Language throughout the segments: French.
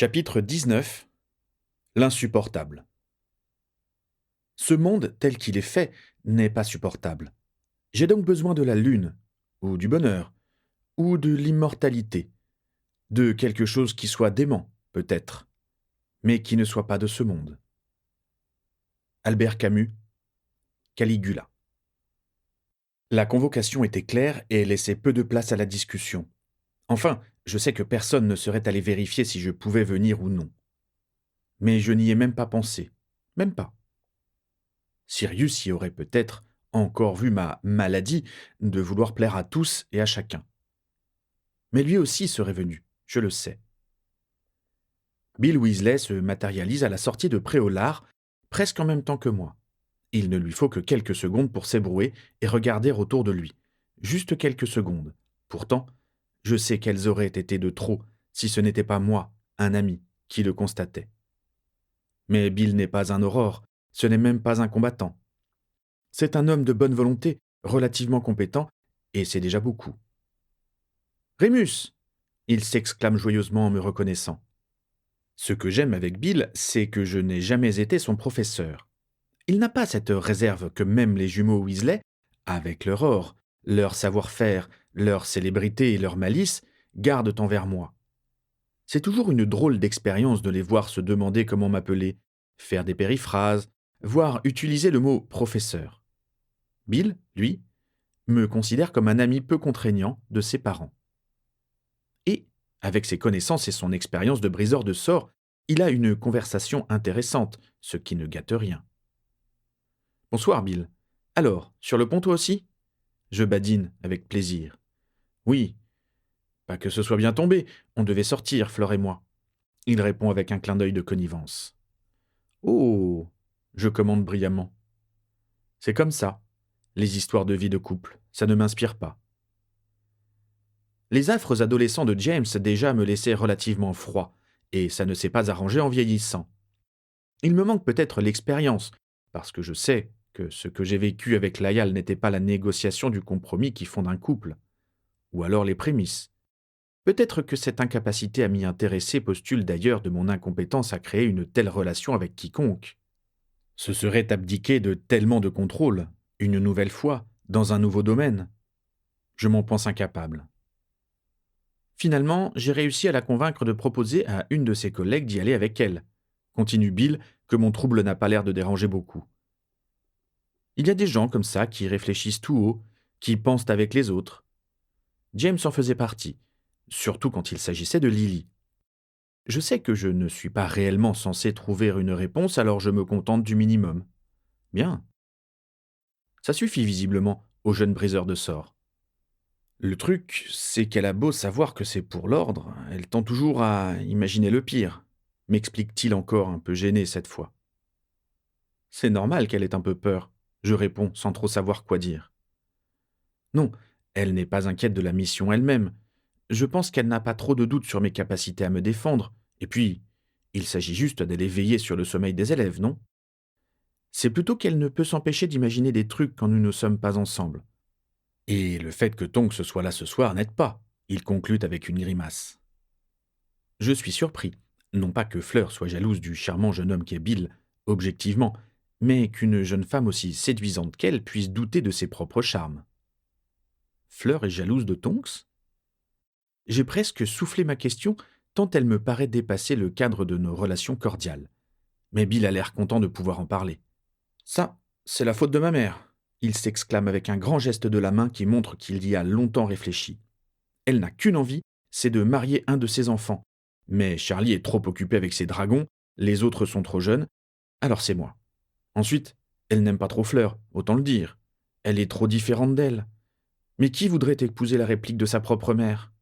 Chapitre 19. L'insupportable. Ce monde, tel qu'il est fait, n'est pas supportable. J'ai donc besoin de la lune, ou du bonheur, ou de l'immortalité, de quelque chose qui soit dément, peut-être, mais qui ne soit pas de ce monde. Albert Camus, Caligula. La convocation était claire et laissait peu de place à la discussion. Enfin, je sais que personne ne serait allé vérifier si je pouvais venir ou non. Mais je n'y ai même pas pensé. Même pas. Sirius y aurait peut-être encore vu ma maladie de vouloir plaire à tous et à chacun. Mais lui aussi serait venu, je le sais. Bill Weasley se matérialise à la sortie de Préolard, presque en même temps que moi. Il ne lui faut que quelques secondes pour s'ébrouer et regarder autour de lui. Juste quelques secondes. Pourtant, je sais qu'elles auraient été de trop si ce n'était pas moi, un ami, qui le constatait. Mais Bill n'est pas un aurore, ce n'est même pas un combattant. C'est un homme de bonne volonté, relativement compétent, et c'est déjà beaucoup. Rémus! Il s'exclame joyeusement en me reconnaissant. Ce que j'aime avec Bill, c'est que je n'ai jamais été son professeur. Il n'a pas cette réserve que même les jumeaux Weasley, avec leur or, leur savoir-faire, leur célébrité et leur malice, gardent envers moi. C'est toujours une drôle d'expérience de les voir se demander comment m'appeler, faire des périphrases, voire utiliser le mot professeur. Bill, lui, me considère comme un ami peu contraignant de ses parents. Et, avec ses connaissances et son expérience de briseur de sorts, il a une conversation intéressante, ce qui ne gâte rien. Bonsoir, Bill. Alors, sur le pont toi aussi? Je badine, avec plaisir. Oui. Pas que ce soit bien tombé, on devait sortir, Fleur et moi. Il répond avec un clin d'œil de connivence. Oh! Je commande brillamment. C'est comme ça. Les histoires de vie de couple, ça ne m'inspire pas. Les affres adolescents de James déjà me laissaient relativement froid, et ça ne s'est pas arrangé en vieillissant. Il me manque peut-être l'expérience, parce que je sais que ce que j'ai vécu avec Lyal n'était pas la négociation du compromis qui fonde un couple, ou alors les prémices. Peut-être que cette incapacité à m'y intéresser postule d'ailleurs de mon incompétence à créer une telle relation avec quiconque. Ce serait abdiquer de tellement de contrôle, une nouvelle fois, dans un nouveau domaine. Je m'en pense incapable. Finalement, j'ai réussi à la convaincre de proposer à une de ses collègues d'y aller avec elle. Continue Bill, que mon trouble n'a pas l'air de déranger beaucoup. Il y a des gens comme ça qui réfléchissent tout haut, qui pensent avec les autres. James en faisait partie, surtout quand il s'agissait de Lily. Je sais que je ne suis pas réellement censé trouver une réponse, alors je me contente du minimum. Bien. Ça suffit visiblement au jeune briseur de sorts. Le truc, c'est qu'elle a beau savoir que c'est pour l'ordre, elle tend toujours à imaginer le pire, m'explique-t-il encore un peu gêné cette fois. C'est normal qu'elle ait un peu peur, je réponds sans trop savoir quoi dire. Non, elle n'est pas inquiète de la mission elle-même. Je pense qu'elle n'a pas trop de doutes sur mes capacités à me défendre, et puis, il s'agit juste d'aller veiller sur le sommeil des élèves, non? C'est plutôt qu'elle ne peut s'empêcher d'imaginer des trucs quand nous ne sommes pas ensemble. Et le fait que Tonks soit là ce soir n'aide pas, il conclut avec une grimace. Je suis surpris, non pas que Fleur soit jalouse du charmant jeune homme qu'est Bill, objectivement, mais qu'une jeune femme aussi séduisante qu'elle puisse douter de ses propres charmes. Fleur est jalouse de Tonks? J'ai presque soufflé ma question, tant elle me paraît dépasser le cadre de nos relations cordiales. Mais Bill a l'air content de pouvoir en parler. Ça, c'est la faute de ma mère, il s'exclame avec un grand geste de la main qui montre qu'il y a longtemps réfléchi. Elle n'a qu'une envie, c'est de marier un de ses enfants. Mais Charlie est trop occupé avec ses dragons, les autres sont trop jeunes, alors c'est moi. Ensuite, elle n'aime pas trop Fleur, autant le dire. Elle est trop différente d'elle. Mais qui voudrait épouser la réplique de sa propre mère?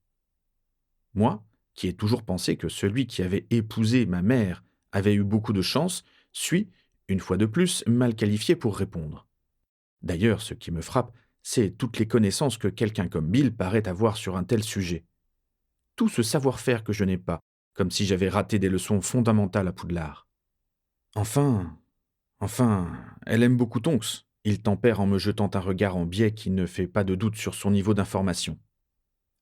Moi, qui ai toujours pensé que celui qui avait épousé ma mère avait eu beaucoup de chance, suis, une fois de plus, mal qualifié pour répondre. D'ailleurs, ce qui me frappe, c'est toutes les connaissances que quelqu'un comme Bill paraît avoir sur un tel sujet. Tout ce savoir-faire que je n'ai pas, comme si j'avais raté des leçons fondamentales à Poudlard. Enfin, elle aime beaucoup Tonks. Il tempère en me jetant un regard en biais qui ne fait pas de doute sur son niveau d'information.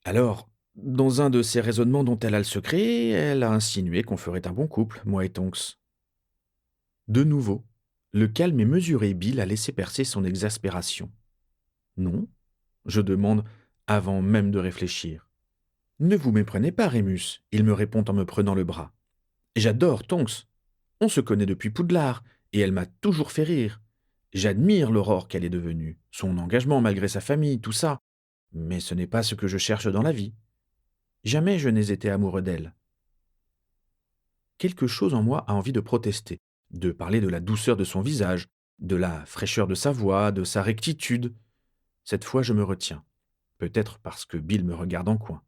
Alors, Dans un de ces raisonnements dont elle a le secret, elle a insinué qu'on ferait un bon couple, moi et Tonks. De nouveau, le calme et mesuré Bill a laissé percer son exaspération. Non, je demande avant même de réfléchir. Ne vous méprenez pas, Rémus, il me répond en me prenant le bras. J'adore Tonks. On se connaît depuis Poudlard, et elle m'a toujours fait rire. J'admire l'aurore qu'elle est devenue, son engagement malgré sa famille, tout ça. Mais ce n'est pas ce que je cherche dans la vie. Jamais je n'ai été amoureux d'elle. Quelque chose en moi a envie de protester, de parler de la douceur de son visage, de la fraîcheur de sa voix, de sa rectitude. Cette fois, je me retiens. Peut-être parce que Bill me regarde en coin.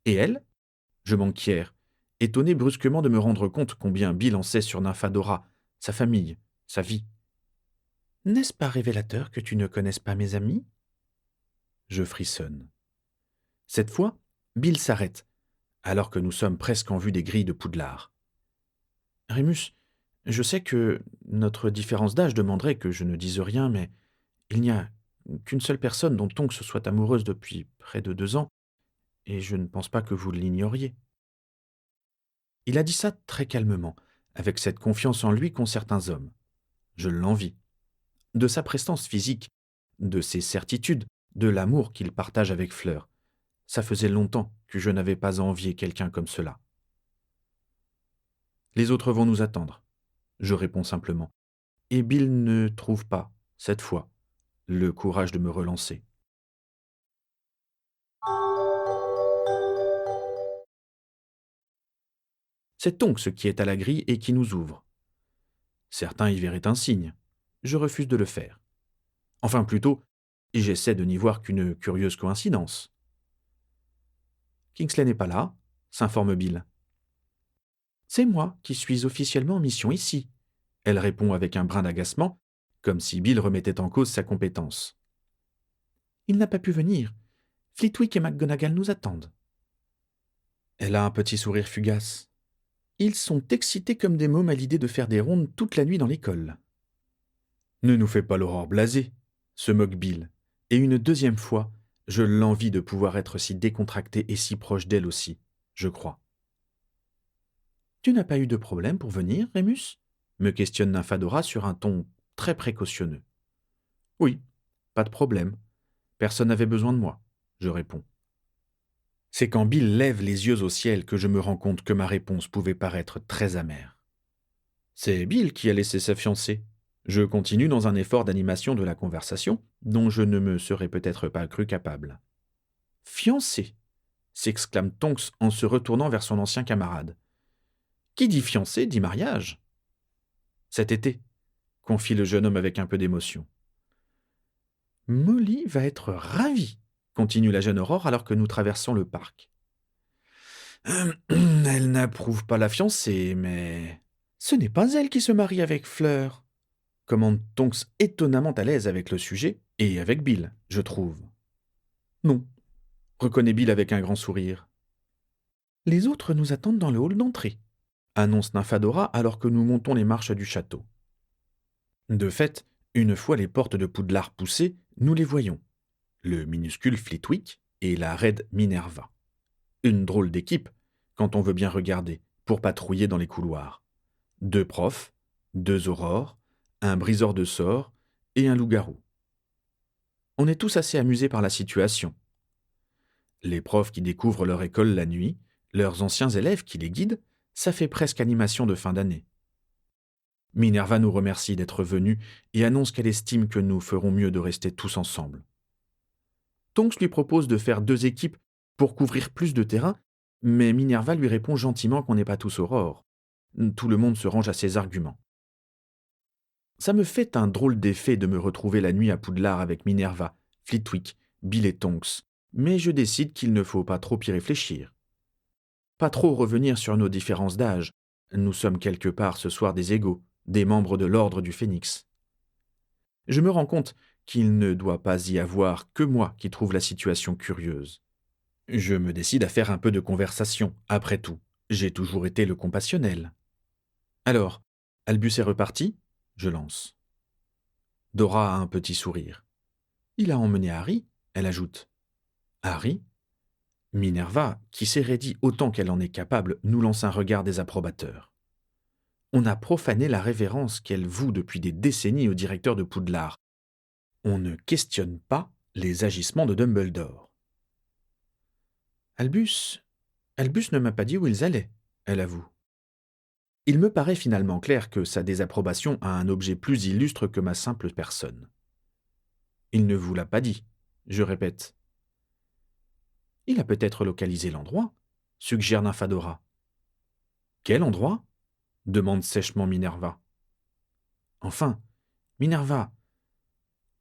Et elle? Je m'enquière, étonné brusquement de me rendre compte combien Bill en sait sur Nymphadora, sa famille, sa vie. N'est-ce pas révélateur que tu ne connaisses pas mes amis? Je frissonne. Cette fois, Bill s'arrête, alors que nous sommes presque en vue des grilles de Poudlard. Rémus, je sais que notre différence d'âge demanderait que je ne dise rien, mais il n'y a qu'une seule personne dont Tonks soit amoureuse depuis près de 2 ans, et je ne pense pas que vous l'ignoriez. Il a dit ça très calmement, avec cette confiance en lui qu'ont certains hommes. Je l'envie. De sa prestance physique, de ses certitudes, de l'amour qu'il partage avec Fleur. Ça faisait longtemps que je n'avais pas envié quelqu'un comme cela. Les autres vont nous attendre. Je réponds simplement. Et Bill ne trouve pas, cette fois, le courage de me relancer. C'est Tonks qui est à la grille et qui nous ouvre. Certains y verraient un signe. Je refuse de le faire. Enfin plutôt, j'essaie de n'y voir qu'une curieuse coïncidence. Kingsley n'est pas là, s'informe Bill. C'est moi qui suis officiellement en mission ici, elle répond avec un brin d'agacement, comme si Bill remettait en cause sa compétence. Il n'a pas pu venir. Flitwick et McGonagall nous attendent. Elle a un petit sourire fugace. Ils sont excités comme des mômes à l'idée de faire des rondes toute la nuit dans l'école. Ne nous fais pas l'aurore blasée, se moque Bill, et une deuxième fois, je l'envie de pouvoir être si décontracté et si proche d'elle aussi, je crois. Tu n'as pas eu de problème pour venir, Rémus? Me questionne Nymphadora sur un ton très précautionneux. Oui, pas de problème. Personne n'avait besoin de moi, je réponds. C'est quand Bill lève les yeux au ciel que je me rends compte que ma réponse pouvait paraître très amère. C'est Bill qui a laissé sa fiancée. Je continue dans un effort d'animation de la conversation, dont je ne me serais peut-être pas cru capable. Fiancée, s'exclame Tonks en se retournant vers son ancien camarade. Qui dit fiancée dit mariage. Cet été, confie le jeune homme avec un peu d'émotion. Molly va être ravie, continue la jeune Aurore alors que nous traversons le parc. Elle n'approuve pas la fiancée, mais... Ce n'est pas elle qui se marie avec Fleur, commande Tonks étonnamment à l'aise avec le sujet, et avec Bill, je trouve. Non, reconnaît Bill avec un grand sourire. Les autres nous attendent dans le hall d'entrée, annonce Nymphadora alors que nous montons les marches du château. De fait, une fois les portes de Poudlard poussées, nous les voyons. Le minuscule Flitwick et la raide Minerva. Une drôle d'équipe, quand on veut bien regarder, pour patrouiller dans les couloirs. 2 profs, 2 aurores, un briseur de sorts et un loup-garou. On est tous assez amusés par la situation. Les profs qui découvrent leur école la nuit, leurs anciens élèves qui les guident, ça fait presque animation de fin d'année. Minerva nous remercie d'être venus et annonce qu'elle estime que nous ferons mieux de rester tous ensemble. Tonks lui propose de faire 2 équipes pour couvrir plus de terrain, mais Minerva lui répond gentiment qu'on n'est pas tous aurores. Tout le monde se range à ses arguments. Ça me fait un drôle d'effet de me retrouver la nuit à Poudlard avec Minerva, Flitwick, Bill et Tonks, mais je décide qu'il ne faut pas trop y réfléchir. Pas trop revenir sur nos différences d'âge. Nous sommes quelque part ce soir des égaux, des membres de l'ordre du Phénix. Je me rends compte qu'il ne doit pas y avoir que moi qui trouve la situation curieuse. Je me décide à faire un peu de conversation, après tout. J'ai toujours été le compassionnel. Alors, Albus est reparti? Je lance. Dora a un petit sourire. Il a emmené Harry, elle ajoute. Harry? Minerva, qui s'est raidie autant qu'elle en est capable, nous lance un regard désapprobateur. On a profané la révérence qu'elle voue depuis des décennies au directeur de Poudlard. On ne questionne pas les agissements de Dumbledore. Albus ne m'a pas dit où ils allaient, elle avoue. Il me paraît finalement clair que sa désapprobation a un objet plus illustre que ma simple personne. Il ne vous l'a pas dit, je répète. Il a peut-être localisé l'endroit, suggère Nymphadora. Quel endroit demande sèchement Minerva. Enfin, Minerva,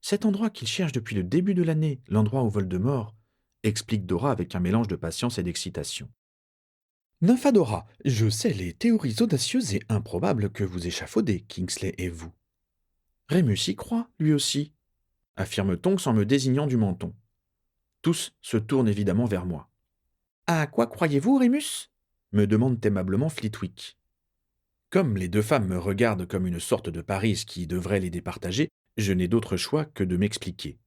cet endroit qu'il cherche depuis le début de l'année, l'endroit où Voldemort, explique Dora avec un mélange de patience et d'excitation. Nymphadora, je sais les théories audacieuses et improbables que vous échafaudez, Kingsley et vous. Rémus y croit, lui aussi, affirme Tonks en me désignant du menton. Tous se tournent évidemment vers moi. À quoi croyez-vous, Rémus me demande aimablement Flitwick. Comme les deux femmes me regardent comme une sorte de Paris qui devrait les départager, je n'ai d'autre choix que de m'expliquer.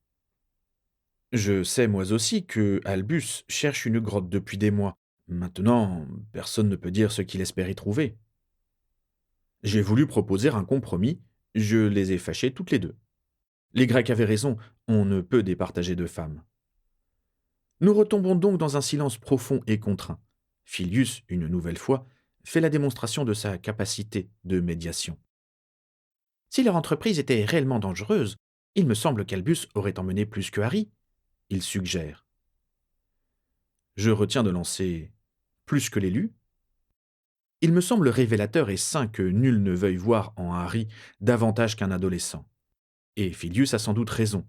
Je sais moi aussi que Albus cherche une grotte depuis des mois. Maintenant, personne ne peut dire ce qu'il espère y trouver. J'ai voulu proposer un compromis, je les ai fâchés toutes les deux. Les Grecs avaient raison, on ne peut départager deux femmes. Nous retombons donc dans un silence profond et contraint. Filius, une nouvelle fois, fait la démonstration de sa capacité de médiation. Si leur entreprise était réellement dangereuse, il me semble qu'Albus aurait emmené plus que Harry, il suggère. Je retiens de lancer plus que l'élu. Il me semble révélateur et sain que nul ne veuille voir en Harry davantage qu'un adolescent. Et Filius a sans doute raison.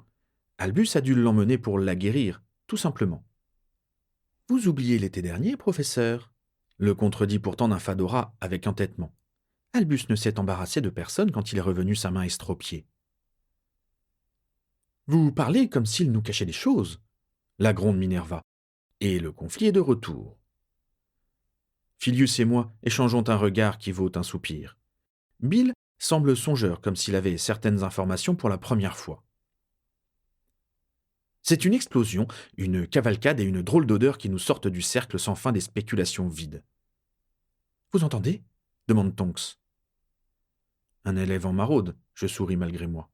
Albus a dû l'emmener pour la guérir, tout simplement. Vous oubliez l'été dernier, professeur, le contredit pourtant Nymphadora avec entêtement. Albus ne s'est embarrassé de personne quand il est revenu sa main estropiée. Vous parlez comme s'il nous cachait des choses, la gronde Minerva. Et le conflit est de retour. Filius et moi échangeons un regard qui vaut un soupir. Bill semble songeur, comme s'il avait certaines informations pour la première fois. C'est une explosion, une cavalcade et une drôle d'odeur qui nous sortent du cercle sans fin des spéculations vides. « Vous entendez » demande Tonks. Un élève en maraude, je souris malgré moi.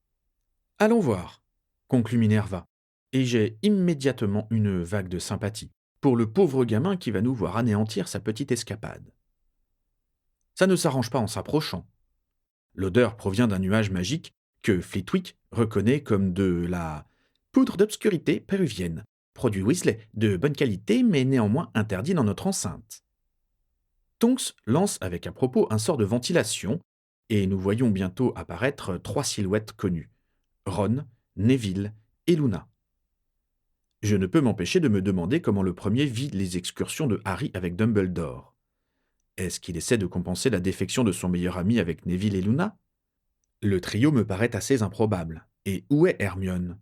« Allons voir » conclut Minerva, et j'ai immédiatement une vague de sympathie pour le pauvre gamin qui va nous voir anéantir sa petite escapade. Ça ne s'arrange pas en s'approchant. L'odeur provient d'un nuage magique que Flitwick reconnaît comme de la poudre d'obscurité péruvienne, produit Weasley, de bonne qualité mais néanmoins interdit dans notre enceinte. Tonks lance avec à propos un sort de ventilation, et nous voyons bientôt apparaître 3 silhouettes connues, Ron, Neville et Luna. Je ne peux m'empêcher de me demander comment le premier vit les excursions de Harry avec Dumbledore. Est-ce qu'il essaie de compenser la défection de son meilleur ami avec Neville et Luna ? Le trio me paraît assez improbable. Et où est Hermione ?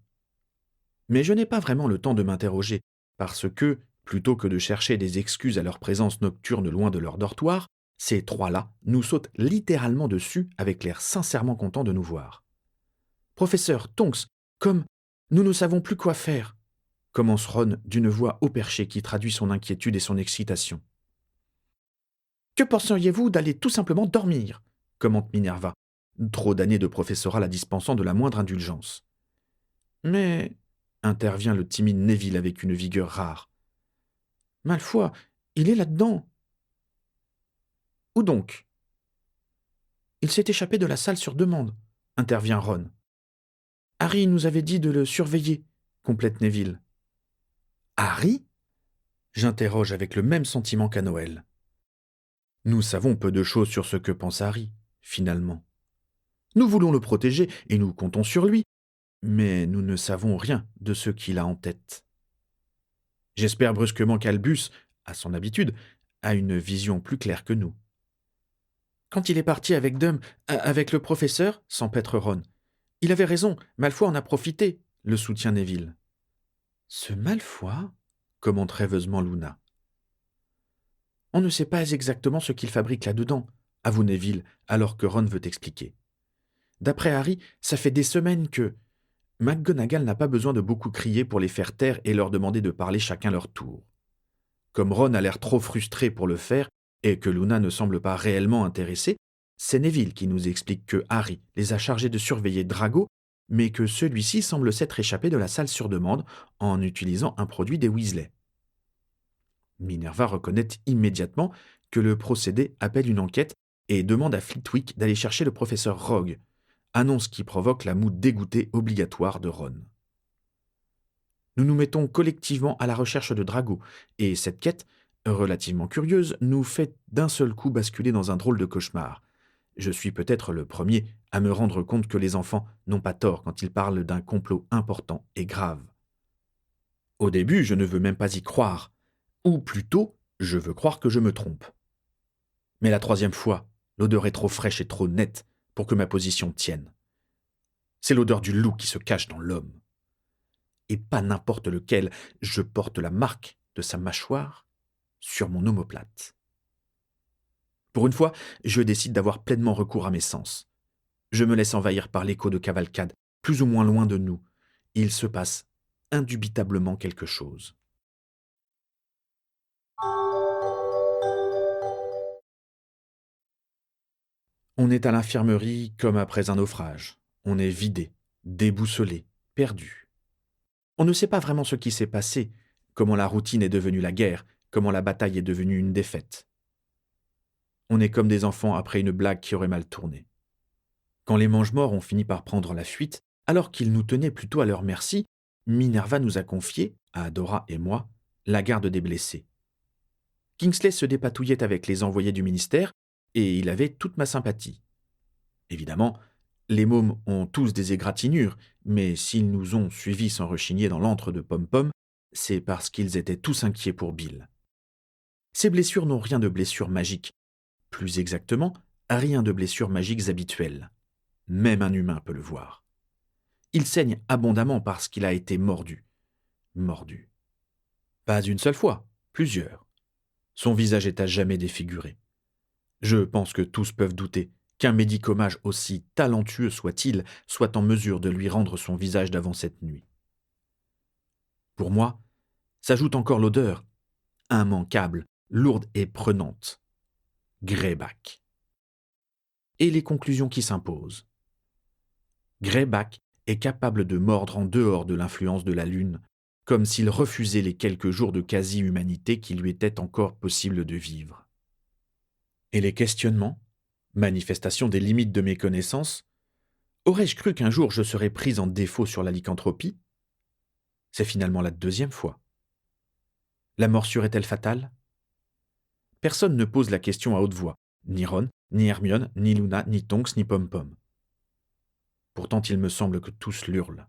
Mais je n'ai pas vraiment le temps de m'interroger, parce que, plutôt que de chercher des excuses à leur présence nocturne loin de leur dortoir, ces trois-là nous sautent littéralement dessus avec l'air sincèrement contents de nous voir. « Professeur Tonks, comme nous ne savons plus quoi faire !» commence Ron d'une voix haut perchée qui traduit son inquiétude et son excitation. « Que penseriez-vous d'aller tout simplement dormir ?» commente Minerva, trop d'années de professorat la dispensant de la moindre indulgence. « Mais, » intervient le timide Neville avec une vigueur rare. « Malfoy, il est là-dedans. »« Où donc ?»« Il s'est échappé de la salle sur demande, » intervient Ron. « Harry nous avait dit de le surveiller, » complète Neville. « Harry ?» j'interroge avec le même sentiment qu'à Noël. Nous savons peu de choses sur ce que pense Harry, finalement. Nous voulons le protéger et nous comptons sur lui, mais nous ne savons rien de ce qu'il a en tête. J'espère brusquement qu'Albus, à son habitude, a une vision plus claire que nous. Quand il est parti avec avec le professeur, s'empêtre Ron. Il avait raison, Malfoy en a profité, le soutient Neville. Ce Malfoy, commente rêveusement Luna. On ne sait pas exactement ce qu'il fabrique là-dedans, avoue Neville, alors que Ron veut expliquer. D'après Harry, ça fait des semaines que... McGonagall n'a pas besoin de beaucoup crier pour les faire taire et leur demander de parler chacun leur tour. Comme Ron a l'air trop frustré pour le faire et que Luna ne semble pas réellement intéressée, c'est Neville qui nous explique que Harry les a chargés de surveiller Drago, mais que celui-ci semble s'être échappé de la salle sur demande en utilisant un produit des Weasley. Minerva reconnaît immédiatement que le procédé appelle une enquête et demande à Flitwick d'aller chercher le professeur Rogue, annonce qui provoque la moue dégoûtée obligatoire de Ron. Nous nous mettons collectivement à la recherche de Drago, et cette quête, relativement curieuse, nous fait d'un seul coup basculer dans un drôle de cauchemar. Je suis peut-être le premier à me rendre compte que les enfants n'ont pas tort quand ils parlent d'un complot important et grave. Au début, je ne veux même pas y croire, ou plutôt, je veux croire que je me trompe. Mais la troisième fois, l'odeur est trop fraîche et trop nette pour que ma position tienne. C'est l'odeur du loup qui se cache dans l'homme. Et pas n'importe lequel, je porte la marque de sa mâchoire sur mon omoplate. Pour une fois, je décide d'avoir pleinement recours à mes sens. Je me laisse envahir par l'écho de cavalcade, plus ou moins loin de nous. Il se passe indubitablement quelque chose. On est à l'infirmerie comme après un naufrage. On est vidé, déboussolé, perdu. On ne sait pas vraiment ce qui s'est passé, comment la routine est devenue la guerre, comment la bataille est devenue une défaite. On est comme des enfants après une blague qui aurait mal tourné. Quand les mange-morts ont fini par prendre la fuite, alors qu'ils nous tenaient plutôt à leur merci, Minerva nous a confié, à Dora et moi, la garde des blessés. Kingsley se dépatouillait avec les envoyés du ministère, et il avait toute ma sympathie. Évidemment, les mômes ont tous des égratignures, mais s'ils nous ont suivis sans rechigner dans l'antre de Pom-Pom, c'est parce qu'ils étaient tous inquiets pour Bill. Ces blessures n'ont rien de blessures magiques. Plus exactement, rien de blessures magiques habituelles. Même un humain peut le voir. Il saigne abondamment parce qu'il a été mordu. Mordu. Pas une seule fois, plusieurs. Son visage est à jamais défiguré. Je pense que tous peuvent douter qu'un médicomage aussi talentueux soit-il soit en mesure de lui rendre son visage d'avant cette nuit. Pour moi, s'ajoute encore l'odeur, immanquable, lourde et prenante. Greyback. Et les conclusions qui s'imposent. Greyback est capable de mordre en dehors de l'influence de la lune, comme s'il refusait les quelques jours de quasi-humanité qui lui étaient encore possible de vivre. Et les questionnements, manifestation des limites de mes connaissances, aurais-je cru qu'un jour je serais prise en défaut sur la lycanthropie ? C'est finalement la deuxième fois. La morsure est-elle fatale ? Personne ne pose la question à haute voix, ni Ron, ni Hermione, ni Luna, ni Tonks, ni Pom-Pom. Pourtant il me semble que tous l'hurlent.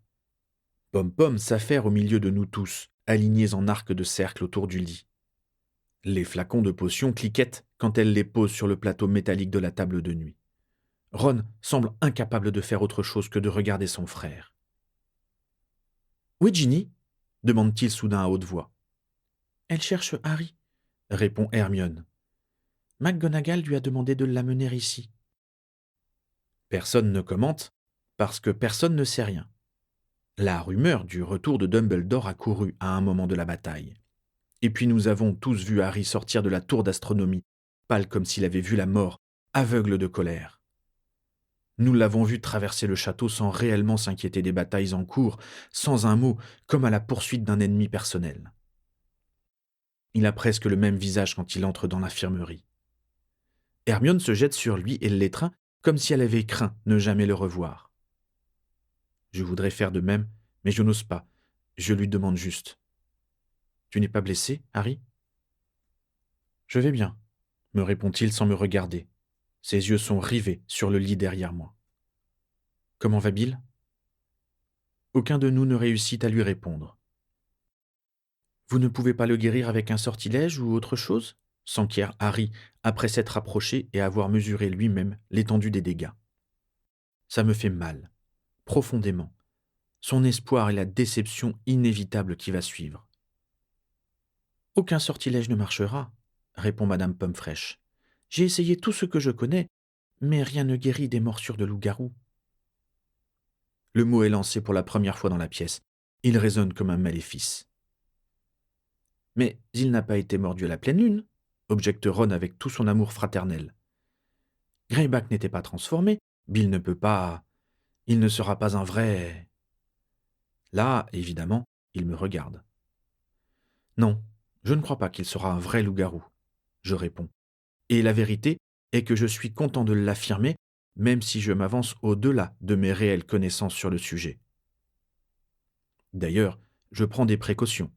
Pom-Pom s'affaire au milieu de nous tous, alignés en arc de cercle autour du lit. Les flacons de potions cliquettent quand elle les pose sur le plateau métallique de la table de nuit. Ron semble incapable de faire autre chose que de regarder son frère. « Où est Ginny ?» demande-t-il soudain à haute voix. « Elle cherche Harry », répond Hermione. « McGonagall lui a demandé de l'amener ici. » Personne ne commente, parce que personne ne sait rien. La rumeur du retour de Dumbledore a couru à un moment de la bataille. Et puis nous avons tous vu Harry sortir de la tour d'astronomie, pâle comme s'il avait vu la mort, aveugle de colère. Nous l'avons vu traverser le château sans réellement s'inquiéter des batailles en cours, sans un mot, comme à la poursuite d'un ennemi personnel. Il a presque le même visage quand il entre dans l'infirmerie. Hermione se jette sur lui et l'étreint comme si elle avait craint ne jamais le revoir. Je voudrais faire de même, mais je n'ose pas. Je lui demande juste. « Tu n'es pas blessé, Harry ?» ?»« Je vais bien, » me répond-il sans me regarder. Ses yeux sont rivés sur le lit derrière moi. « Comment va Bill ?» Aucun de nous ne réussit à lui répondre. « Vous ne pouvez pas le guérir avec un sortilège ou autre chose ?» s'enquiert Harry après s'être approché et avoir mesuré lui-même l'étendue des dégâts. Ça me fait mal, profondément. Son espoir et la déception inévitable qui va suivre. « Aucun sortilège ne marchera, » répond Madame Pomme-Fraîche. « J'ai essayé tout ce que je connais, mais rien ne guérit des morsures de loup-garou. » Le mot est lancé pour la première fois dans la pièce. Il résonne comme un maléfice. « Mais il n'a pas été mordu à la pleine lune », objecte Ron avec tout son amour fraternel. « Greyback n'était pas transformé. Bill ne peut pas... Il ne sera pas un vrai... » Là, évidemment, il me regarde. « Non, je ne crois pas qu'il sera un vrai loup-garou, » je réponds. Et la vérité est que je suis content de l'affirmer, même si je m'avance au-delà de mes réelles connaissances sur le sujet. D'ailleurs, je prends des précautions.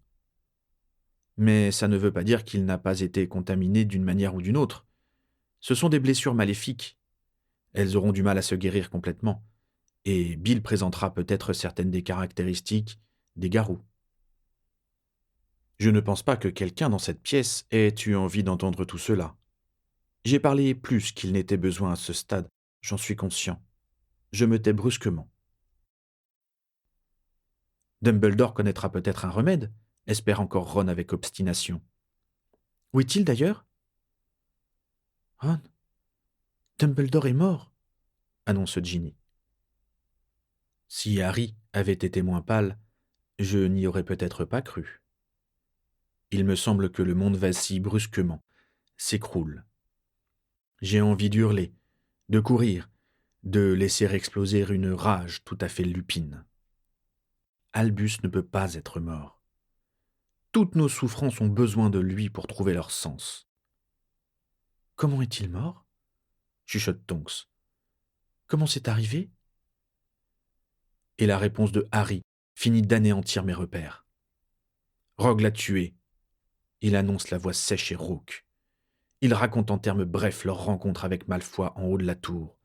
Mais ça ne veut pas dire qu'il n'a pas été contaminé d'une manière ou d'une autre. Ce sont des blessures maléfiques. Elles auront du mal à se guérir complètement. Et Bill présentera peut-être certaines des caractéristiques des garous. Je ne pense pas que quelqu'un dans cette pièce ait eu envie d'entendre tout cela. J'ai parlé plus qu'il n'était besoin à ce stade, j'en suis conscient. Je me tais brusquement. Dumbledore connaîtra peut-être un remède, espère encore Ron avec obstination. Où est-il d'ailleurs ? Ron, Dumbledore est mort, annonce Ginny. Si Harry avait été moins pâle, je n'y aurais peut-être pas cru. Il me semble que le monde vacille brusquement, s'écroule. J'ai envie d'hurler, de courir, de laisser exploser une rage tout à fait lupine. Albus ne peut pas être mort. Toutes nos souffrances ont besoin de lui pour trouver leur sens. Comment est-il mort ? Chuchote Tonks. Comment c'est arrivé ? Et la réponse de Harry finit d'anéantir mes repères. Rogue l'a tué. Il annonce la voix sèche et rauque. Il raconte en termes brefs leur rencontre avec Malfoy en haut de la tour.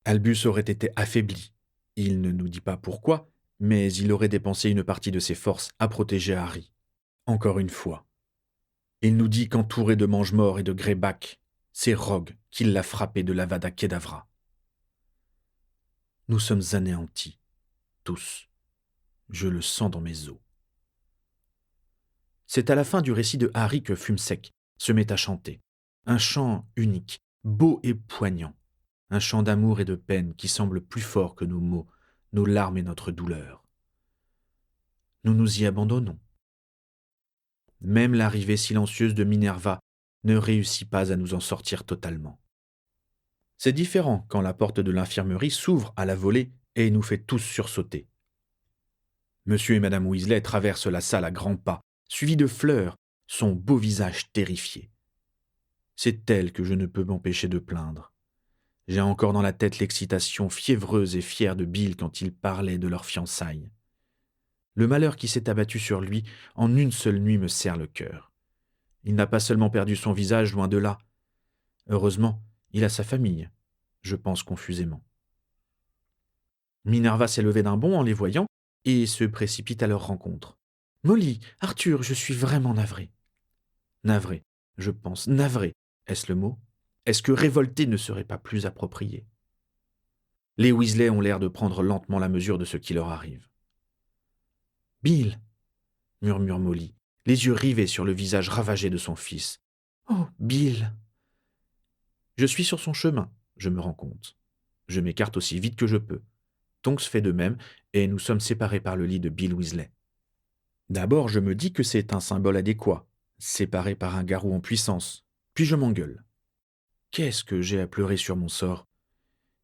Albus aurait été affaibli. Il ne nous dit pas pourquoi, mais il aurait dépensé une partie de ses forces à protéger Harry. Encore une fois. Il nous dit qu'entouré de mange-morts et de Greyback, c'est Rogue qui l'a frappé de l'Avada Kedavra. Nous sommes anéantis, tous. Je le sens dans mes os. C'est à la fin du récit de Harry que Fumsec se met à chanter. Un chant unique, beau et poignant. Un chant d'amour et de peine qui semble plus fort que nos mots, nos larmes et notre douleur. Nous nous y abandonnons. Même l'arrivée silencieuse de Minerva ne réussit pas à nous en sortir totalement. C'est différent quand la porte de l'infirmerie s'ouvre à la volée et nous fait tous sursauter. Monsieur et Madame Weasley traversent la salle à grands pas, suivis de Fleur, son beau visage terrifié. C'est elle que je ne peux m'empêcher de plaindre. J'ai encore dans la tête l'excitation fiévreuse et fière de Bill quand il parlait de leur fiançailles. Le malheur qui s'est abattu sur lui en une seule nuit me serre le cœur. Il n'a pas seulement perdu son visage, loin de là. Heureusement, il a sa famille, je pense confusément. Minerva s'est levée d'un bond en les voyant et se précipite à leur rencontre. « Molly, Arthur, je suis vraiment navré. » Navré, je pense, navré, est-ce le mot ? Est-ce que révolté ne serait pas plus approprié ? Les Weasley ont l'air de prendre lentement la mesure de ce qui leur arrive. « Bill !» murmure Molly, les yeux rivés sur le visage ravagé de son fils. « Oh, Bill !» Je suis sur son chemin, je me rends compte. Je m'écarte aussi vite que je peux. Tonks fait de même, et nous sommes séparés par le lit de Bill Weasley. D'abord, je me dis que c'est un symbole adéquat, séparé par un garou en puissance, puis je m'engueule. Qu'est-ce que j'ai à pleurer sur mon sort ?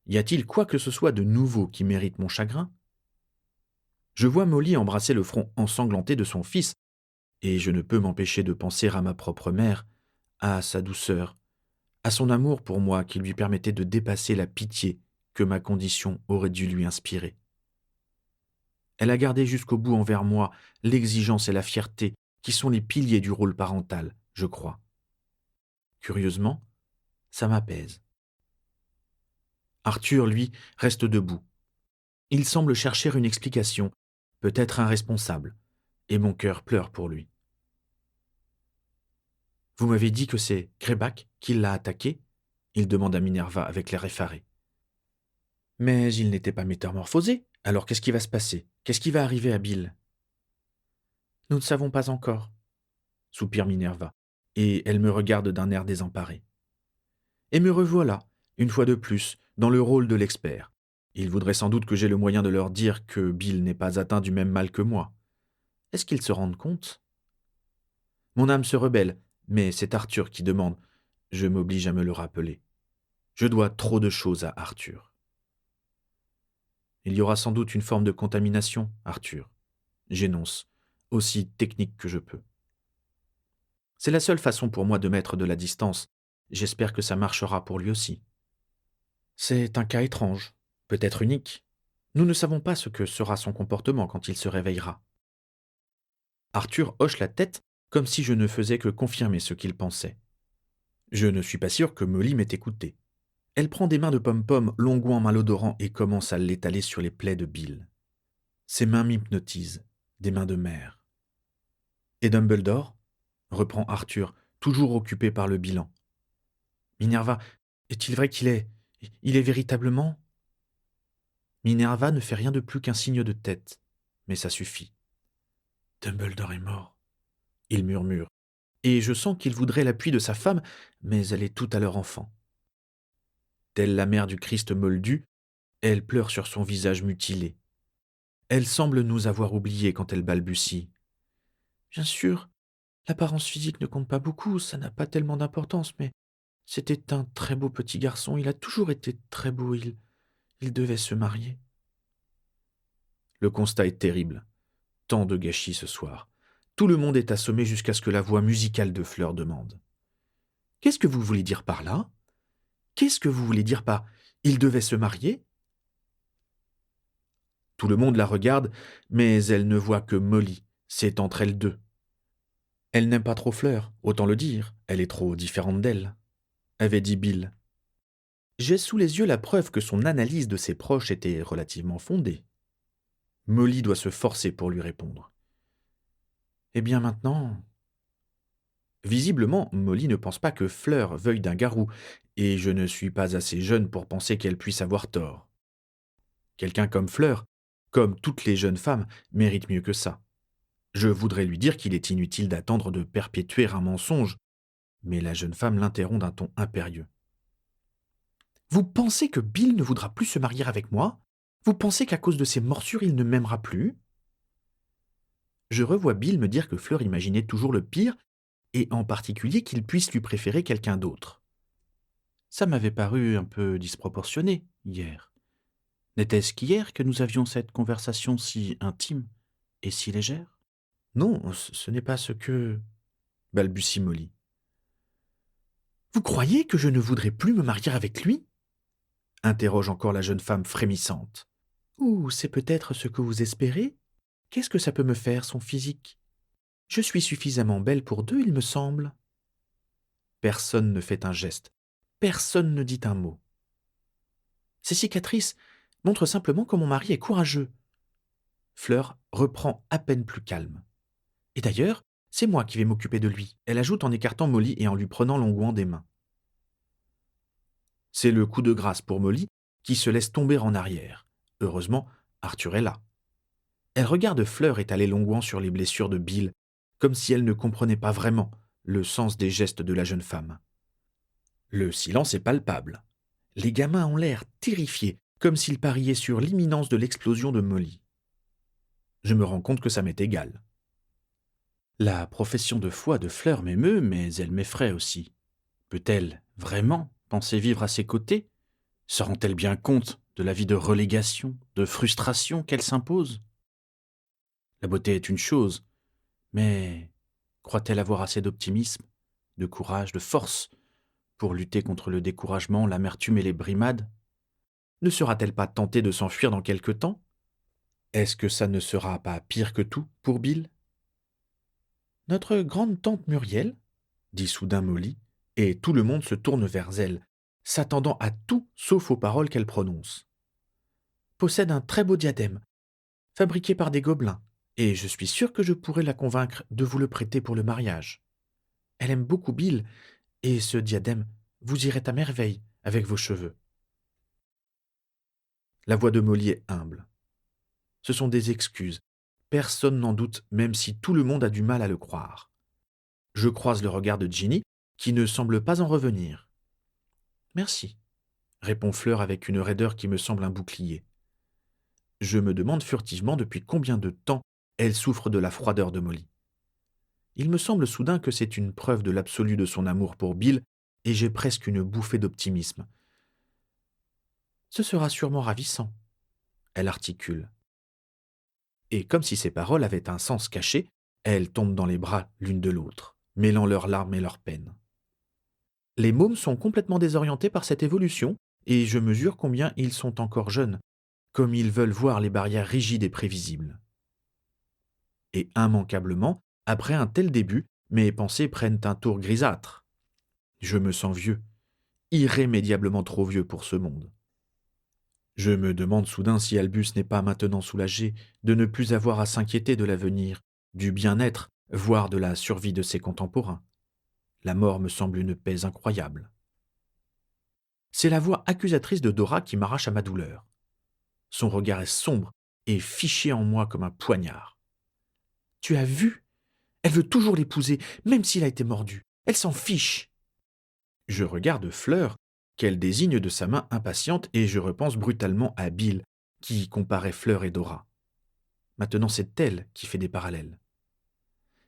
Y a-t-il quoi que ce soit de nouveau qui mérite mon chagrin ? Je vois Molly embrasser le front ensanglanté de son fils, et je ne peux m'empêcher de penser à ma propre mère, à sa douceur, à son amour pour moi qui lui permettait de dépasser la pitié que ma condition aurait dû lui inspirer. Elle a gardé jusqu'au bout envers moi l'exigence et la fierté qui sont les piliers du rôle parental, je crois. Curieusement, ça m'apaise. Arthur, lui, reste debout. Il semble chercher une explication, peut-être un responsable, et mon cœur pleure pour lui. « Vous m'avez dit que c'est Greyback qui l'a attaqué ?» il demande à Minerva avec l'air effaré. « Mais il n'était pas métamorphosé, alors qu'est-ce qui va se passer ? Qu'est-ce qui va arriver à Bill ?»« Nous ne savons pas encore, » soupire Minerva, et elle me regarde d'un air désemparé. Et me revoilà, une fois de plus, dans le rôle de l'expert. Il voudrait sans doute que j'aie le moyen de leur dire que Bill n'est pas atteint du même mal que moi. Est-ce qu'ils se rendent compte? Mon âme se rebelle, mais c'est Arthur qui demande. Je m'oblige à me le rappeler. Je dois trop de choses à Arthur. Il y aura sans doute une forme de contamination, Arthur. J'énonce, aussi technique que je peux. C'est la seule façon pour moi de mettre de la distance. J'espère que ça marchera pour lui aussi. C'est un cas étrange, peut-être unique. Nous ne savons pas ce que sera son comportement quand il se réveillera. Arthur hoche la tête comme si je ne faisais que confirmer ce qu'il pensait. Je ne suis pas sûr que Molly m'ait écouté. Elle prend des mains de pom-pom, l'onguent malodorant et commence à l'étaler sur les plaies de Bill. Ses mains m'hypnotisent, des mains de mère. Et Dumbledore? Reprend Arthur, toujours occupé par le bilan. Minerva, est-il vrai qu'il est... Il est véritablement... Minerva ne fait rien de plus qu'un signe de tête, mais ça suffit. Dumbledore est mort, il murmure, et je sens qu'il voudrait l'appui de sa femme, mais elle est tout à leur enfant. Telle la mère du Christ moldu, elle pleure sur son visage mutilé. Elle semble nous avoir oubliés quand elle balbutie. Bien sûr, l'apparence physique ne compte pas beaucoup, ça n'a pas tellement d'importance, mais c'était un très beau petit garçon, il a toujours été très beau, il devait se marier. Le constat est terrible. Tant de gâchis ce soir. Tout le monde est assommé jusqu'à ce que la voix musicale de Fleur demande. Qu'est-ce que vous voulez dire par là? Qu'est-ce que vous voulez dire par « il devait se marier » Tout le monde la regarde, mais elle ne voit que Molly. C'est entre elles deux. Elle n'aime pas trop Fleur, autant le dire. Elle est trop différente d'elle, avait dit Bill. J'ai sous les yeux la preuve que son analyse de ses proches était relativement fondée. Molly doit se forcer pour lui répondre. Eh bien maintenant... Visiblement, Molly ne pense pas que Fleur veuille d'un garou, et je ne suis pas assez jeune pour penser qu'elle puisse avoir tort. Quelqu'un comme Fleur, comme toutes les jeunes femmes, mérite mieux que ça. Je voudrais lui dire qu'il est inutile d'attendre de perpétuer un mensonge, mais la jeune femme l'interrompt d'un ton impérieux. Vous pensez que Bill ne voudra plus se marier avec moi? Vous pensez qu'à cause de ses morsures, il ne m'aimera plus? Je revois Bill me dire que Fleur imaginait toujours le pire, et en particulier qu'il puisse lui préférer quelqu'un d'autre. Ça m'avait paru un peu disproportionné hier. N'était-ce qu'hier que nous avions cette conversation si intime et si légère? Non, ce n'est pas ce que... balbutie Molly. Vous croyez que je ne voudrais plus me marier avec lui? Interroge encore la jeune femme frémissante. Ou c'est peut-être ce que vous espérez? Qu'est-ce que ça peut me faire, son physique? Je suis suffisamment belle pour deux, il me semble. Personne ne fait un geste. Personne ne dit un mot. Ces cicatrices montrent simplement que mon mari est courageux. Fleur reprend à peine plus calme. Et d'ailleurs, c'est moi qui vais m'occuper de lui, elle ajoute en écartant Molly et en lui prenant l'onguent des mains. C'est le coup de grâce pour Molly, qui se laisse tomber en arrière. Heureusement, Arthur est là. Elle regarde Fleur étaler l'onguent sur les blessures de Bill, comme si elle ne comprenait pas vraiment le sens des gestes de la jeune femme. Le silence est palpable. Les gamins ont l'air terrifiés, comme s'ils pariaient sur l'imminence de l'explosion de Molly. Je me rends compte que ça m'est égal. La profession de foi de Fleur m'émeut, mais elle m'effraie aussi. Peut-elle vraiment penser vivre à ses côtés? Se rend-elle bien compte de la vie de relégation, de frustration qu'elle s'impose? La beauté est une chose, mais croit-elle avoir assez d'optimisme, de courage, de force pour lutter contre le découragement, l'amertume et les brimades? Ne sera-t-elle pas tentée de s'enfuir dans quelque temps? Est-ce que ça ne sera pas pire que tout pour Bill? Notre grande tante Muriel, dit soudain Molly, et tout le monde se tourne vers elle, s'attendant à tout sauf aux paroles qu'elle prononce. Possède un très beau diadème, fabriqué par des gobelins, et je suis sûre que je pourrais la convaincre de vous le prêter pour le mariage. Elle aime beaucoup Bill, et ce diadème vous irait à merveille avec vos cheveux. La voix de Molly est humble. Ce sont des excuses. Personne n'en doute, même si tout le monde a du mal à le croire. Je croise le regard de Ginny, qui ne semble pas en revenir. Merci, répond Fleur avec une raideur qui me semble un bouclier. Je me demande furtivement depuis combien de temps elle souffre de la froideur de Molly. Il me semble soudain que c'est une preuve de l'absolu de son amour pour Bill, et j'ai presque une bouffée d'optimisme. Ce sera sûrement ravissant, elle articule. Et comme si ses paroles avaient un sens caché, elles tombent dans les bras l'une de l'autre, mêlant leurs larmes et leurs peines. Les mômes sont complètement désorientés par cette évolution, et je mesure combien ils sont encore jeunes, comme ils veulent voir les barrières rigides et prévisibles. Et immanquablement, après un tel début, mes pensées prennent un tour grisâtre. Je me sens vieux, irrémédiablement trop vieux pour ce monde. Je me demande soudain si Albus n'est pas maintenant soulagé de ne plus avoir à s'inquiéter de l'avenir, du bien-être, voire de la survie de ses contemporains. La mort me semble une paix incroyable. C'est la voix accusatrice de Dora qui m'arrache à ma douleur. Son regard est sombre et fiché en moi comme un poignard. « Tu as vu ? Elle veut toujours l'épouser, même s'il a été mordu. Elle s'en fiche. » Je regarde Fleur, qu'elle désigne de sa main impatiente, et je repense brutalement à Bill, qui comparait Fleur et Dora. Maintenant, c'est elle qui fait des parallèles.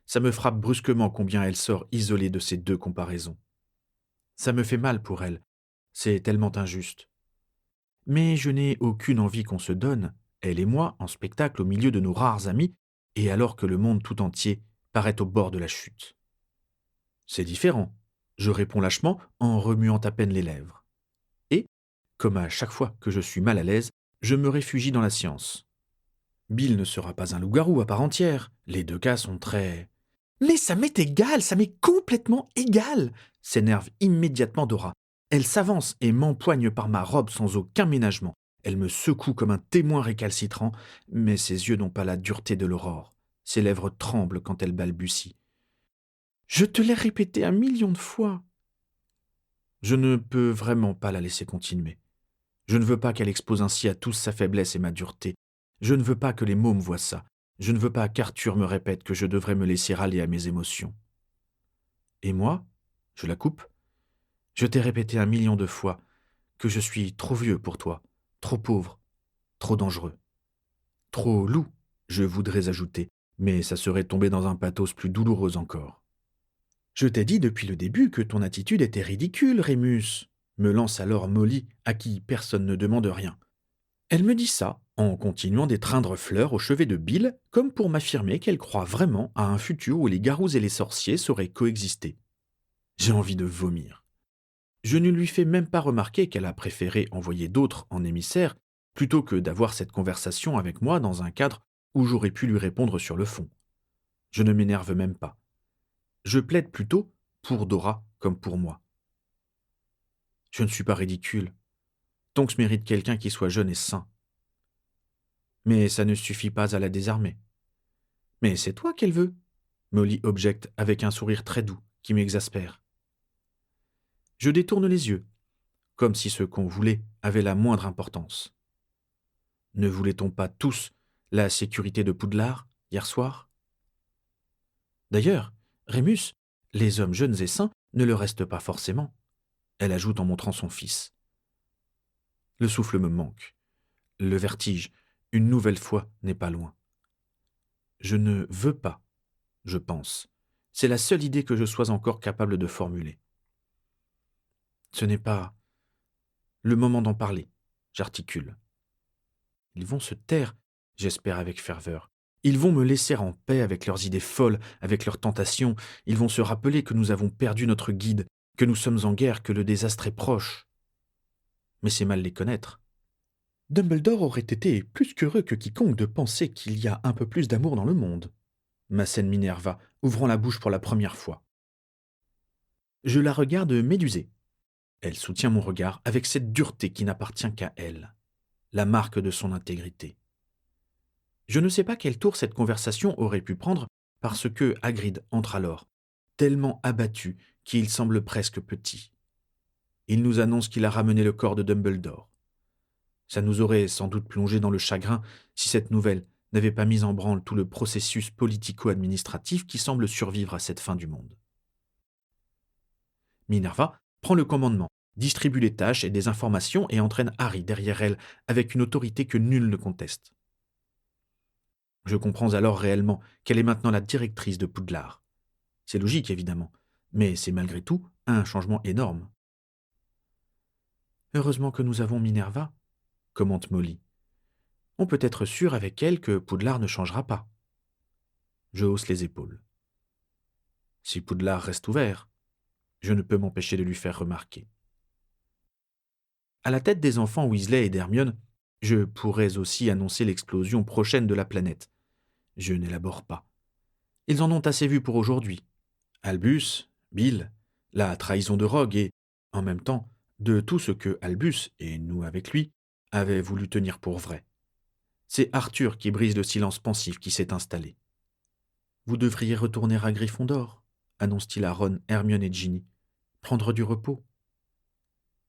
Ça me frappe brusquement combien elle sort isolée de ces deux comparaisons. Ça me fait mal pour elle. C'est tellement injuste. Mais je n'ai aucune envie qu'on se donne, elle et moi, en spectacle au milieu de nos rares amis, et alors que le monde tout entier paraît au bord de la chute. C'est différent, je réponds lâchement en remuant à peine les lèvres. Et, comme à chaque fois que je suis mal à l'aise, je me réfugie dans la science. Bill ne sera pas un loup-garou à part entière, les deux cas sont très... Mais ça m'est égal, ça m'est complètement égal, s'énerve immédiatement Dora. Elle s'avance et m'empoigne par ma robe sans aucun ménagement. Elle me secoue comme un témoin récalcitrant, mais ses yeux n'ont pas la dureté de l'aurore. Ses lèvres tremblent quand elle balbutie. « Je te l'ai répété 1 million de fois. » Je ne peux vraiment pas la laisser continuer. Je ne veux pas qu'elle expose ainsi à tous sa faiblesse et ma dureté. Je ne veux pas que les mômes voient ça. Je ne veux pas qu'Arthur me répète que je devrais me laisser aller à mes émotions. Et moi, je la coupe. Je t'ai répété 1 million de fois que je suis trop vieux pour toi, trop pauvre, trop dangereux. Trop loup, je voudrais ajouter, mais ça serait tomber dans un pathos plus douloureux encore. Je t'ai dit depuis le début que ton attitude était ridicule, Rémus, me lance alors Molly, à qui personne ne demande rien. Elle me dit ça en continuant d'étreindre Fleur au chevet de Bill, comme pour m'affirmer qu'elle croit vraiment à un futur où les garous et les sorciers sauraient coexister. J'ai envie de vomir. Je ne lui fais même pas remarquer qu'elle a préféré envoyer d'autres en émissaire plutôt que d'avoir cette conversation avec moi dans un cadre où j'aurais pu lui répondre sur le fond. Je ne m'énerve même pas. Je plaide plutôt pour Dora comme pour moi. Je ne suis pas ridicule. Tonks mérite quelqu'un qui soit jeune et sain. Mais ça ne suffit pas à la désarmer. Mais c'est toi qu'elle veut, Molly objecte avec un sourire très doux qui m'exaspère. Je détourne les yeux, comme si ce qu'on voulait avait la moindre importance. Ne voulait-on pas tous la sécurité de Poudlard hier soir? D'ailleurs, Rémus, les hommes jeunes et sains ne le restent pas forcément, elle ajoute en montrant son fils. Le souffle me manque. Le vertige, une nouvelle fois, n'est pas loin. Je ne veux pas, je pense. C'est la seule idée que je sois encore capable de formuler. Ce n'est pas le moment d'en parler, j'articule. Ils vont se taire, j'espère avec ferveur. Ils vont me laisser en paix avec leurs idées folles, avec leurs tentations. Ils vont se rappeler que nous avons perdu notre guide, que nous sommes en guerre, que le désastre est proche. Mais c'est mal les connaître. Dumbledore aurait été plus qu'heureux que quiconque de penser qu'il y a un peu plus d'amour dans le monde, m'assène Minerva, ouvrant la bouche pour la première fois. Je la regarde médusée. Elle soutient mon regard avec cette dureté qui n'appartient qu'à elle, la marque de son intégrité. Je ne sais pas quel tour cette conversation aurait pu prendre parce que Hagrid entre alors, tellement abattu qu'il semble presque petit. Il nous annonce qu'il a ramené le corps de Dumbledore. Ça nous aurait sans doute plongé dans le chagrin si cette nouvelle n'avait pas mis en branle tout le processus politico-administratif qui semble survivre à cette fin du monde. Minerva prend le commandement, distribue les tâches et des informations et entraîne Harry derrière elle avec une autorité que nul ne conteste. Je comprends alors réellement qu'elle est maintenant la directrice de Poudlard. C'est logique, évidemment, mais c'est malgré tout un changement énorme. Heureusement que nous avons Minerva, commente Molly. On peut être sûr avec elle que Poudlard ne changera pas. Je hausse les épaules. Si Poudlard reste ouvert, je ne peux m'empêcher de lui faire remarquer. À la tête des enfants Weasley et d'Hermione, je pourrais aussi annoncer l'explosion prochaine de la planète. Je n'élabore pas. Ils en ont assez vu pour aujourd'hui. Albus, Bill, la trahison de Rogue et, en même temps, de tout ce que Albus, et nous avec lui, avaient voulu tenir pour vrai. C'est Arthur qui brise le silence pensif qui s'est installé. Vous devriez retourner à Gryffondor, annonce-t-il à Ron, Hermione et Ginny. Prendre du repos.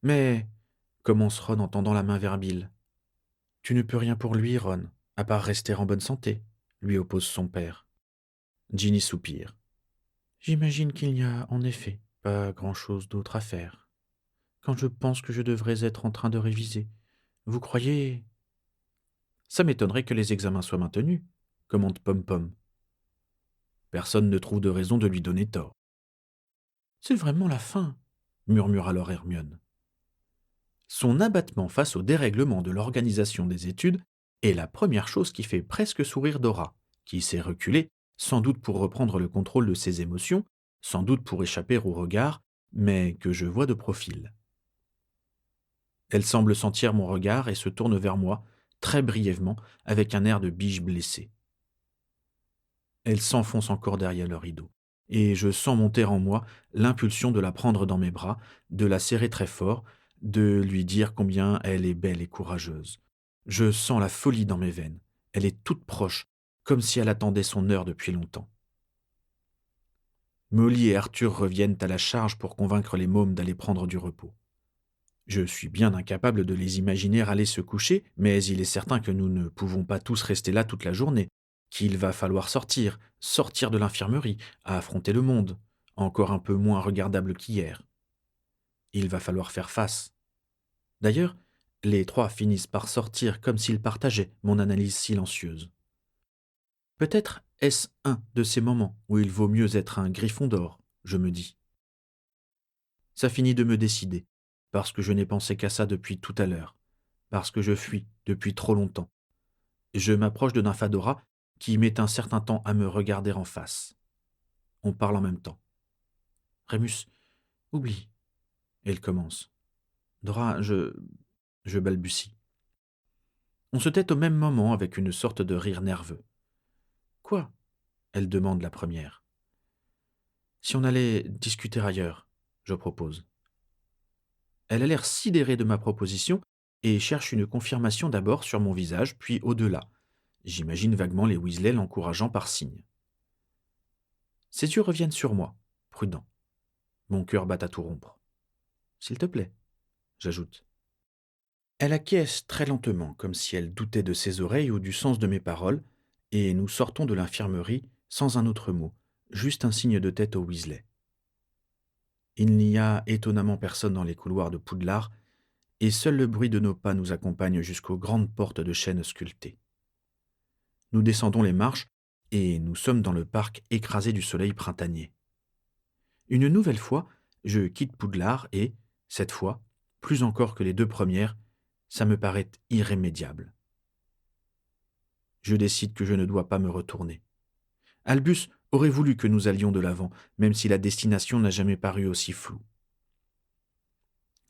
Mais, commence Ron en tendant la main vers Bill. Tu ne peux rien pour lui, Ron, à part rester en bonne santé, lui oppose son père. Ginny soupire. J'imagine qu'il n'y a, en effet, pas grand-chose d'autre à faire. Quand je pense que je devrais être en train de réviser, vous croyez... Ça m'étonnerait que les examens soient maintenus, commente Pom-Pom. Personne ne trouve de raison de lui donner tort. C'est vraiment la fin, murmure alors Hermione. Son abattement face au dérèglement de l'organisation des études est la première chose qui fait presque sourire Dora, qui s'est reculée, sans doute pour reprendre le contrôle de ses émotions, sans doute pour échapper au regard, mais que je vois de profil. Elle semble sentir mon regard et se tourne vers moi, très brièvement, avec un air de biche blessée. Elle s'enfonce encore derrière le rideau, et je sens monter en moi l'impulsion de la prendre dans mes bras, de la serrer très fort, de lui dire combien elle est belle et courageuse. Je sens la folie dans mes veines. Elle est toute proche, comme si elle attendait son heure depuis longtemps. Molly et Arthur reviennent à la charge pour convaincre les mômes d'aller prendre du repos. Je suis bien incapable de les imaginer aller se coucher, mais il est certain que nous ne pouvons pas tous rester là toute la journée, qu'il va falloir sortir, sortir de l'infirmerie, affronter le monde, encore un peu moins regardable qu'hier. Il va falloir faire face. D'ailleurs, les trois finissent par sortir comme s'ils partageaient mon analyse silencieuse. Peut-être est-ce un de ces moments où il vaut mieux être un Gryffondor, je me dis. Ça finit de me décider, parce que je n'ai pensé qu'à ça depuis tout à l'heure, parce que je fuis depuis trop longtemps. Je m'approche de Nymphadora, qui met un certain temps à me regarder en face. On parle en même temps. Rémus, oublie. Elle commence. Dora, je balbutie. On se tait au même moment avec une sorte de rire nerveux. Quoi? Elle demande la première. Si on allait discuter ailleurs, je propose. Elle a l'air sidérée de ma proposition et cherche une confirmation d'abord sur mon visage, puis au-delà. J'imagine vaguement les Weasley l'encourageant par signe. Ses yeux reviennent sur moi, prudent. Mon cœur bat à tout rompre. S'il te plaît, j'ajoute. Elle acquiesce très lentement, comme si elle doutait de ses oreilles ou du sens de mes paroles, et nous sortons de l'infirmerie sans un autre mot, juste un signe de tête aux Weasley. Il n'y a étonnamment personne dans les couloirs de Poudlard, et seul le bruit de nos pas nous accompagne jusqu'aux grandes portes de chêne sculptées. Nous descendons les marches, et nous sommes dans le parc écrasé du soleil printanier. Une nouvelle fois, je quitte Poudlard et, cette fois, plus encore que les deux premières, ça me paraît irrémédiable. Je décide que je ne dois pas me retourner. Albus aurait voulu que nous allions de l'avant, même si la destination n'a jamais paru aussi floue.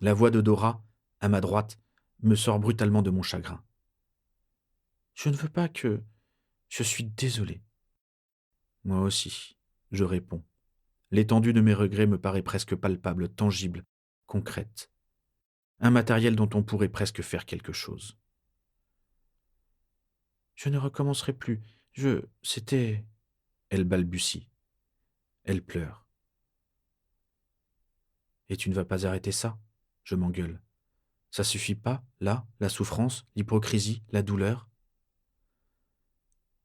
La voix de Dora, à ma droite, me sort brutalement de mon chagrin. Je ne veux pas que... Je suis désolé. Moi aussi, je réponds. L'étendue de mes regrets me paraît presque palpable, tangible, concrète. Un matériel dont on pourrait presque faire quelque chose. Je ne recommencerai plus. C'était... Elle balbutie. Elle pleure. Et tu ne vas pas arrêter ça? Je m'engueule. Ça suffit pas, là, la souffrance, l'hypocrisie, la douleur?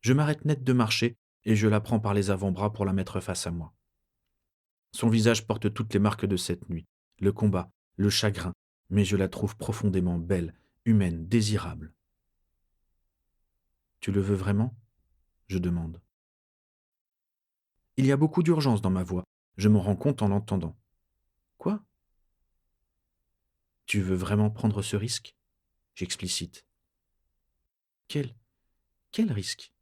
Je m'arrête net de marcher et je la prends par les avant-bras pour la mettre face à moi. Son visage porte toutes les marques de cette nuit, le combat, le chagrin, mais je la trouve profondément belle, humaine, désirable. Tu le veux vraiment? je demande. Il y a beaucoup d'urgence dans ma voix. Je m'en rends compte en l'entendant. Quoi? Tu veux vraiment prendre ce risque? J'explicite. Quel, quel risque?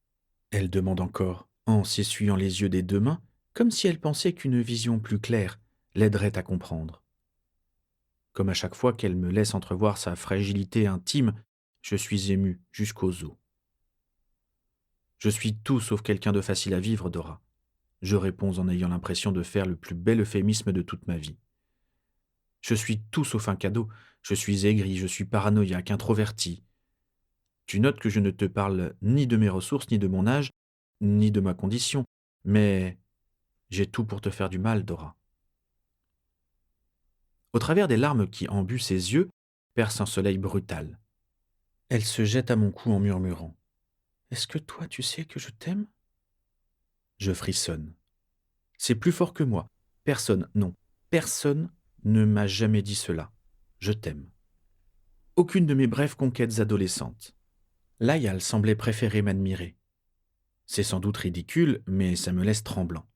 Elle demande encore, en s'essuyant les yeux des deux mains, comme si elle pensait qu'une vision plus claire l'aiderait à comprendre. Comme à chaque fois qu'elle me laisse entrevoir sa fragilité intime, je suis ému jusqu'aux os. Je suis tout sauf quelqu'un de facile à vivre, Dora. Je réponds en ayant l'impression de faire le plus bel euphémisme de toute ma vie. Je suis tout sauf un cadeau. Je suis aigri, je suis paranoïaque, introverti. Tu notes que je ne te parle ni de mes ressources, ni de mon âge, ni de ma condition, mais j'ai tout pour te faire du mal, Dora. Au travers des larmes qui embuent ses yeux, perce un soleil brutal. Elle se jette à mon cou en murmurant. Est-ce que toi tu sais que je t'aime? Je frissonne. C'est plus fort que moi. Personne, non, personne ne m'a jamais dit cela. Je t'aime. Aucune de mes brèves conquêtes adolescentes. Layal semblait préférer m'admirer. C'est sans doute ridicule, mais ça me laisse tremblant.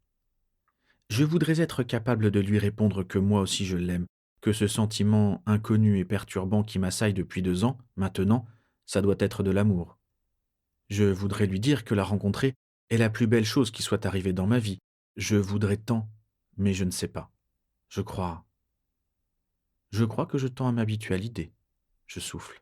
Je voudrais être capable de lui répondre que moi aussi je l'aime, que ce sentiment inconnu et perturbant qui m'assaille depuis 2 ans, maintenant, ça doit être de l'amour. Je voudrais lui dire que la rencontrer est la plus belle chose qui soit arrivée dans ma vie. Je voudrais tant, mais je ne sais pas. Je crois. Je crois que je tends à m'habituer à l'idée. Je souffle.